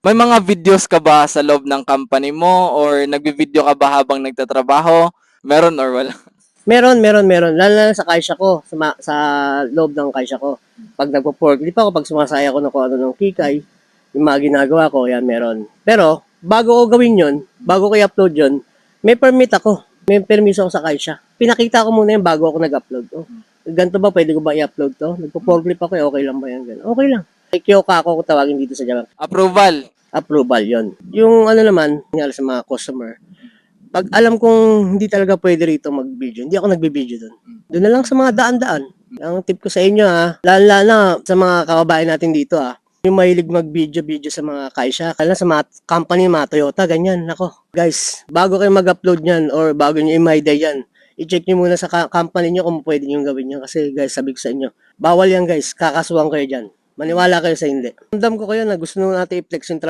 May mga videos ka ba sa loob ng company mo or nagvi-video ka ba habang nagtatrabaho? Meron or wala? Meron. Lalo na sa kaisya ko, sa loob ng kaisya ko. Pag nagpo-forklift ako, pag sumasaya ako ng kung ano ng kikay, yung mga ginagawa ko, yan meron. Pero, bago ko gawin yun, bago ko i-upload yun, may permit ako. May permiso ako sa kaisya. Pinakita ko muna yun bago ako nag-upload. Oh, ganito ba, pwede ko ba i-upload to? Nagpo-forklift ako, okay lang ba yan? Ganun. Okay lang. Kyoka ako kung tawagin dito sa Japan. Approval. Approval yon. Yung ano naman, nangyari sa mga customer, pag alam kong hindi talaga pwede rito mag-video, hindi ako nagbi-video doon. Doon na lang sa mga daan-daan. Ang tip ko sa inyo ha, lalo na sa mga kababayan natin dito ha, yung mahilig mag-video sa mga kaisya, kaya sa mga company, mga Toyota, ganyan. Nako, guys, bago kayo mag-upload niyan or bago nyo i-my-day yan, i-check nyo muna sa company nyo kung pwede nyo gawin yan. Kasi guys, sabi ko sa inyo, bawal yan guys, kakasuhan kayo dyan. Maniwala kayo sa hindi. Ramdam ko kayo na gusto nyo natin i-flex yung